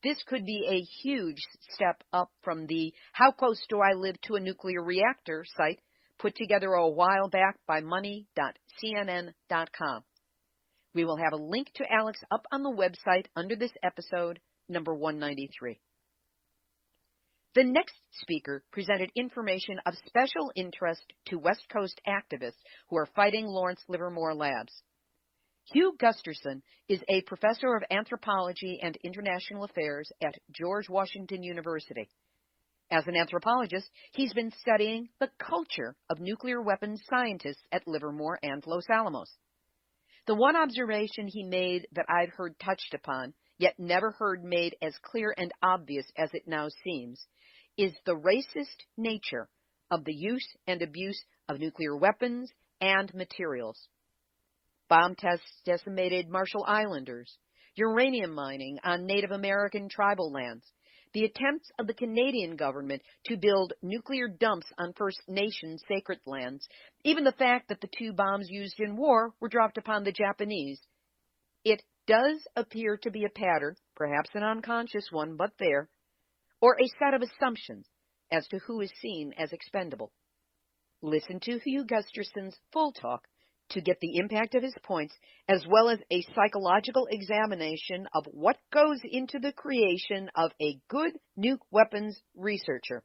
This could be a huge step up from the How Close Do I Live to a Nuclear Reactor site put together a while back by money.cnn.com. We will have a link to Alex up on the website under this episode, number 193. The next speaker presented information of special interest to West Coast activists who are fighting Lawrence Livermore Labs. Hugh Gusterson is a professor of anthropology and international affairs at George Washington University. As an anthropologist, he's been studying the culture of nuclear weapons scientists at Livermore and Los Alamos. The one observation he made that I've heard touched upon, yet never heard made as clear and obvious as it now seems, is the racist nature of the use and abuse of nuclear weapons and materials. Bomb tests decimated Marshall Islanders, uranium mining on Native American tribal lands, the attempts of the Canadian government to build nuclear dumps on First Nations sacred lands, even the fact that the 2 bombs used in war were dropped upon the Japanese. It does appear to be a pattern, perhaps an unconscious one, but there, or a set of assumptions as to who is seen as expendable. Listen to Hugh Gusterson's full talk to get the impact of his points, as well as a psychological examination of what goes into the creation of a good nuke weapons researcher.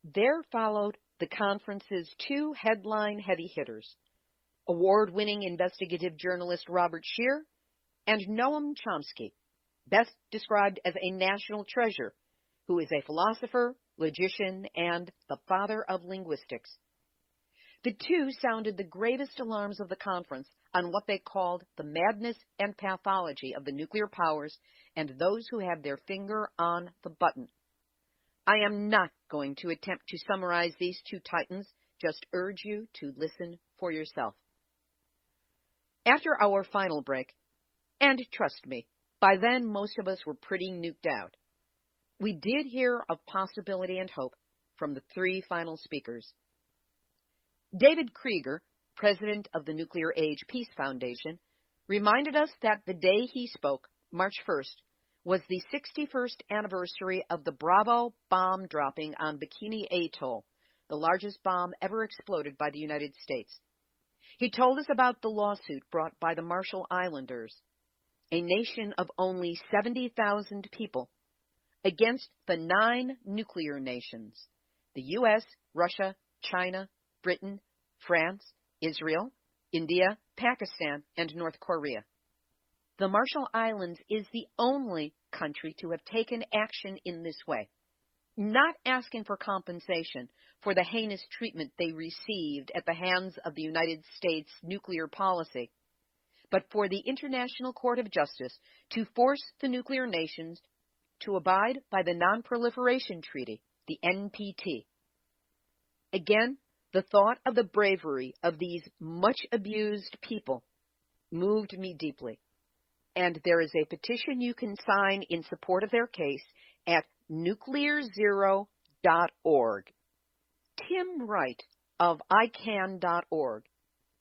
There followed the conference's 2 headline heavy hitters, award-winning investigative journalist Robert Scheer and Noam Chomsky, best described as a national treasure, who is a philosopher, logician, and the father of linguistics. The 2 sounded the gravest alarms of the conference on what they called the madness and pathology of the nuclear powers and those who have their finger on the button. I am not going to attempt to summarize these 2 titans, just urge you to listen for yourself. After our final break, and trust me, by then most of us were pretty nuked out, we did hear of possibility and hope from the 3 final speakers. David Krieger, president of the Nuclear Age Peace Foundation, reminded us that the day he spoke, March 1st, was the 61st anniversary of the Bravo bomb dropping on Bikini Atoll, the largest bomb ever exploded by the United States. He told us about the lawsuit brought by the Marshall Islanders, a nation of only 70,000 people, against the 9 nuclear nations, the U.S., Russia, China, Britain, France, Israel, India, Pakistan, and North Korea. The Marshall Islands is the only country to have taken action in this way, not asking for compensation for the heinous treatment they received at the hands of the United States nuclear policy, but for the International Court of Justice to force the nuclear nations to abide by the Non-Proliferation Treaty, the NPT. Again, the thought of the bravery of these much-abused people moved me deeply, and there is a petition you can sign in support of their case at nuclearzero.org. Tim Wright of ICAN.org,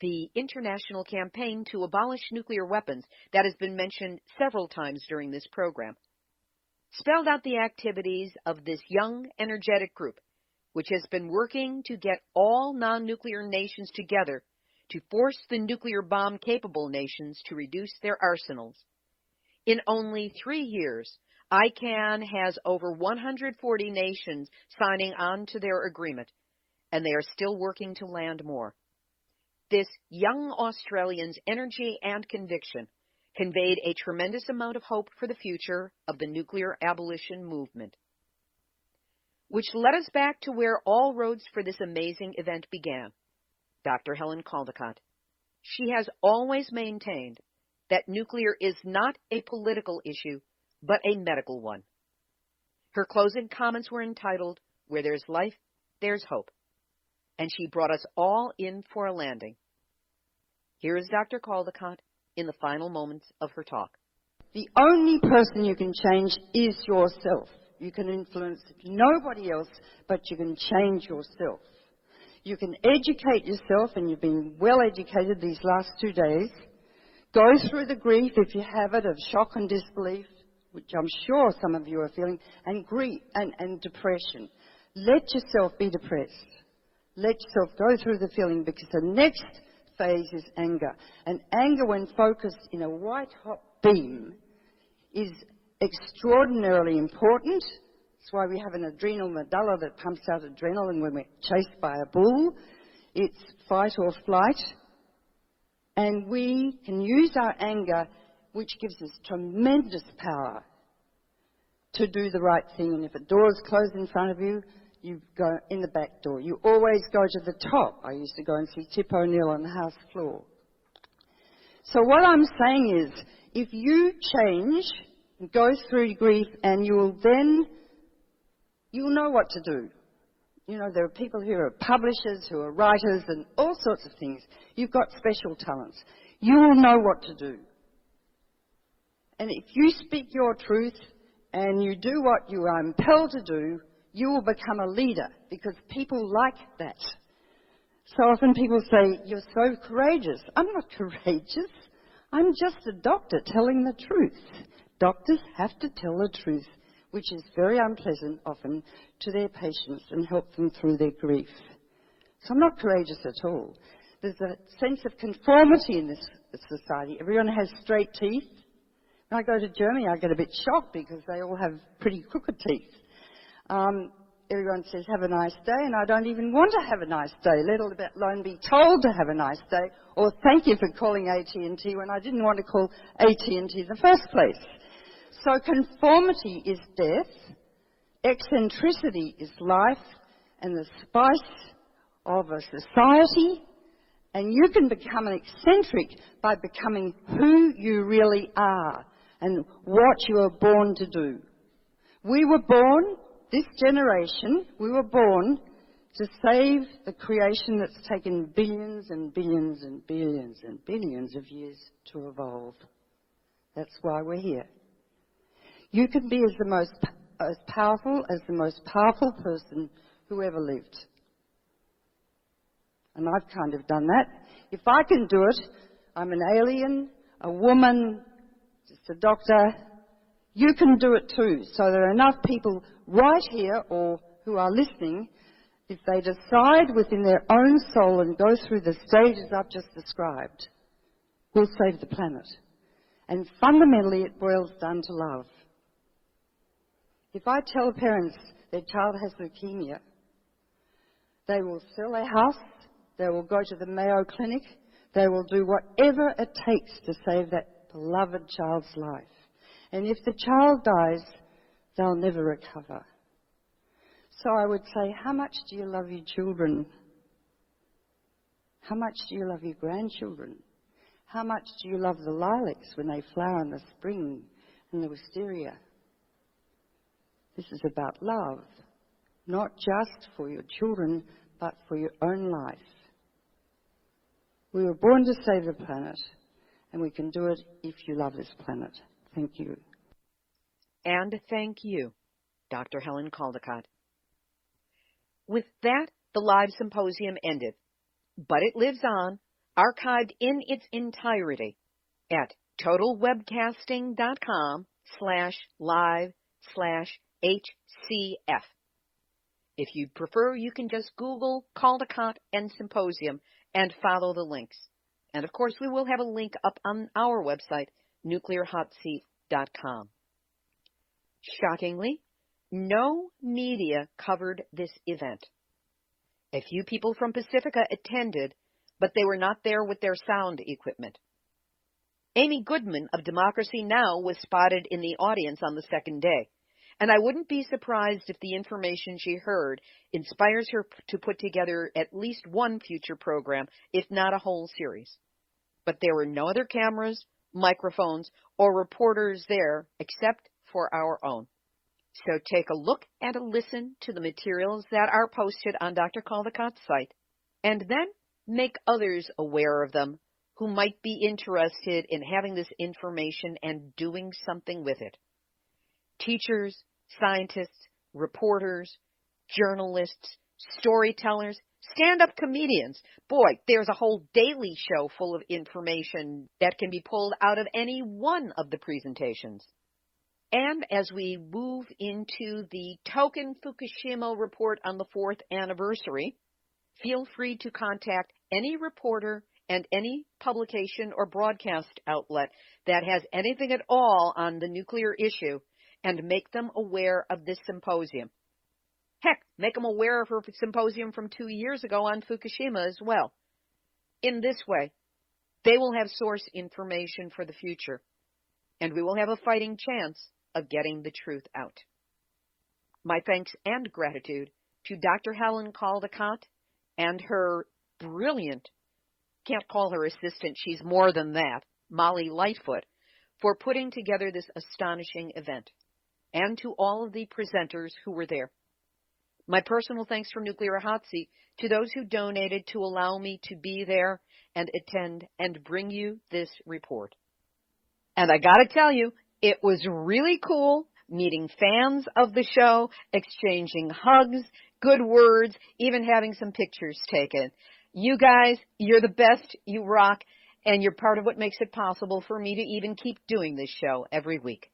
the international campaign to abolish nuclear weapons that has been mentioned several times during this program, spelled out the activities of this young, energetic group, which has been working to get all non-nuclear nations together to force the nuclear bomb-capable nations to reduce their arsenals. In only 3 years, ICAN has over 140 nations signing on to their agreement, and they are still working to land more. This young Australian's energy and conviction conveyed a tremendous amount of hope for the future of the nuclear abolition movement, which led us back to where all roads for this amazing event began, Dr. Helen Caldicott. She has always maintained that nuclear is not a political issue, but a medical one. Her closing comments were entitled, "Where There's Life, There's Hope," and she brought us all in for a landing. Here is Dr. Caldicott in the final moments of her talk. The only person you can change is yourself. You can influence nobody else, but you can change yourself. You can educate yourself, and you've been well educated these last 2 days. Go through the grief, if you have it, of shock and disbelief, which I'm sure some of you are feeling, and grief and depression. Let yourself be depressed. Let yourself go through the feeling, because the next phase is anger. And anger, when focused in a white-hot beam, is extraordinarily important. That's why we have an adrenal medulla that pumps out adrenaline when we're chased by a bull. It's fight or flight. And we can use our anger, which gives us tremendous power, to do the right thing. And if a door is closed in front of you, you go in the back door. You always go to the top. I used to go and see Tip O'Neill on the house floor. So what I'm saying is, if you change and go through grief, and you'll know what to do. You know, there are people who are publishers, who are writers, and all sorts of things. You've got special talents. You will know what to do. And if you speak your truth and you do what you are impelled to do, you will become a leader, because people like that. So often people say, "You're so courageous." I'm not courageous. I'm just a doctor telling the truth. Doctors have to tell the truth, which is very unpleasant often to their patients, and help them through their grief. So I'm not courageous at all. There's a sense of conformity in this society. Everyone has straight teeth. When I go to Germany, I get a bit shocked, because they all have pretty crooked teeth. Everyone says, "Have a nice day," and I don't even want to have a nice day, let alone be told to have a nice day, or "Thank you for calling AT&T," when I didn't want to call AT&T in the first place. So conformity is death, eccentricity is life, and the spice of a society. And you can become an eccentric by becoming who you really are and what you were born to do. We were born, this generation, we were born to save the creation that's taken billions and billions and billions and billions of years to evolve. That's why we're here. You can be as powerful as the most powerful person who ever lived. And I've kind of done that. If I can do it, I'm an alien, a woman, just a doctor. You can do it too. So there are enough people right here, or who are listening, if they decide within their own soul and go through the stages I've just described, we'll save the planet. And fundamentally it boils down to love. If I tell parents their child has leukemia, they will sell their house, they will go to the Mayo Clinic, they will do whatever it takes to save that beloved child's life. And if the child dies, they'll never recover. So I would say, how much do you love your children? How much do you love your grandchildren? How much do you love the lilacs when they flower in the spring, and the wisteria? This is about love, not just for your children, but for your own life. We were born to save the planet, and we can do it if you love this planet. Thank you. And thank you. Dr. Helen Caldicott. With that, the live symposium ended, but it lives on, archived in its entirety at totalwebcasting.com/live/HCF. If you'd prefer, you can just Google Caldicott and Symposium and follow the links. And of course, we will have a link up on our website, nuclearhotseat.com. Shockingly, no media covered this event. A few people from Pacifica attended, but they were not there with their sound equipment. Amy Goodman of Democracy Now! Was spotted in the audience on the second day, and I wouldn't be surprised if the information she heard inspires her to put together at least one future program, if not a whole series. But there were no other cameras, microphones, or reporters there except for our own. So take a look and a listen to the materials that are posted on Dr. Caldicott's site, and then make others aware of them who might be interested in having this information and doing something with it. Teachers, scientists, reporters, journalists, storytellers, stand-up comedians. Boy, there's a whole daily show full of information that can be pulled out of any one of the presentations. And as we move into the token Fukushima report on the 4th anniversary, feel free to contact any reporter and any publication or broadcast outlet that has anything at all on the nuclear issue and make them aware of this symposium. Heck, make them aware of her symposium from 2 years ago on Fukushima as well. In this way, they will have source information for the future, and we will have a fighting chance of getting the truth out. My thanks and gratitude to Dr. Helen Caldicott and her brilliant, can't call her assistant, she's more than that, Molly Lightfoot, for putting together this astonishing event, and to all of the presenters who were there. My personal thanks from Nuclear Hot Seat to those who donated to allow me to be there and attend and bring you this report. And I gotta tell you, it was really cool meeting fans of the show, exchanging hugs, good words, even having some pictures taken. You guys, you're the best, you rock, and you're part of what makes it possible for me to even keep doing this show every week.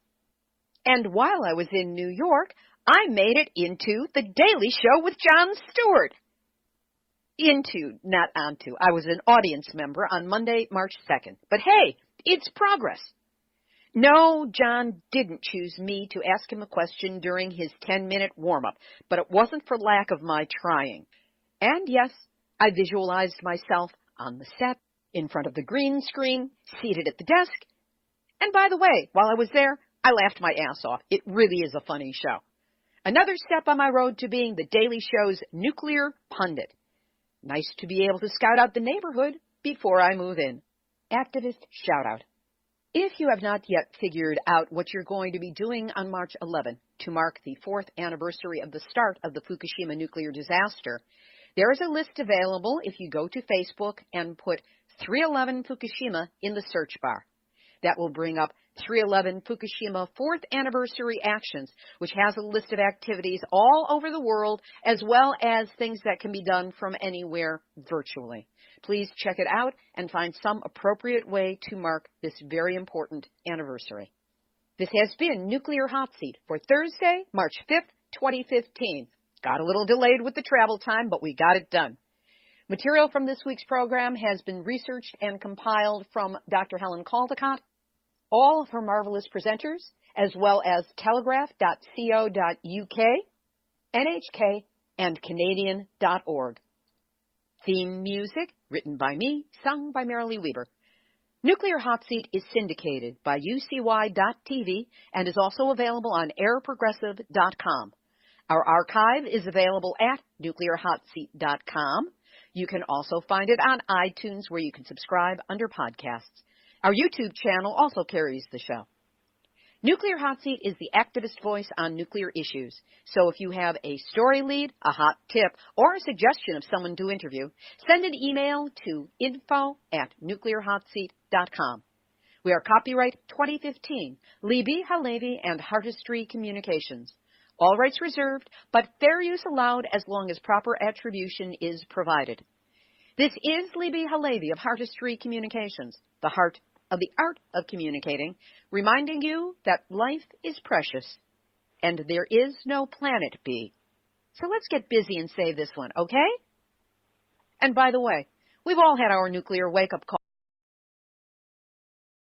And while I was in New York, I made it into The Daily Show with Jon Stewart. Into, not onto. I was an audience member on Monday, March 2nd. But hey, it's progress. No, John didn't choose me to ask him a question during his 10-minute warm-up, but it wasn't for lack of my trying. And yes, I visualized myself on the set, in front of the green screen, seated at the desk. And by the way, while I was there, I laughed my ass off. It really is a funny show. Another step on my road to being The Daily Show's nuclear pundit. Nice to be able to scout out the neighborhood before I move in. Activist shout-out. If you have not yet figured out what you're going to be doing on March 11 to mark the 4th anniversary of the start of the Fukushima nuclear disaster, there is a list available if you go to Facebook and put 311 Fukushima in the search bar. That will bring up 311 Fukushima 4th Anniversary Actions, which has a list of activities all over the world, as well as things that can be done from anywhere virtually. Please check it out and find some appropriate way to mark this very important anniversary. This has been Nuclear Hot Seat for Thursday, March 5th, 2015. Got a little delayed with the travel time, but we got it done. Material from this week's program has been researched and compiled from Dr. Helen Caldicott, all of her marvelous presenters, as well as telegraph.co.uk, NHK, and Canadian.org. Theme music, written by me, sung by Marilee Weber. Nuclear Hot Seat is syndicated by UCY.TV and is also available on airprogressive.com. Our archive is available at nuclearhotseat.com. You can also find it on iTunes, where you can subscribe under podcasts. Our YouTube channel also carries the show. Nuclear Hot Seat is the activist voice on nuclear issues. So if you have a story lead, a hot tip, or a suggestion of someone to interview, send an email to info@nuclearhotseat.com. We are copyright 2015, Libbe, HaLevy, and Heartistry Communications. All rights reserved, but fair use allowed as long as proper attribution is provided. This is Libbe HaLevy of Heartistry Communications, the heart of the art of communicating, reminding you that life is precious and there is no planet B. So let's get busy and save this one, okay? And by the way, we've all had our nuclear wake-up call.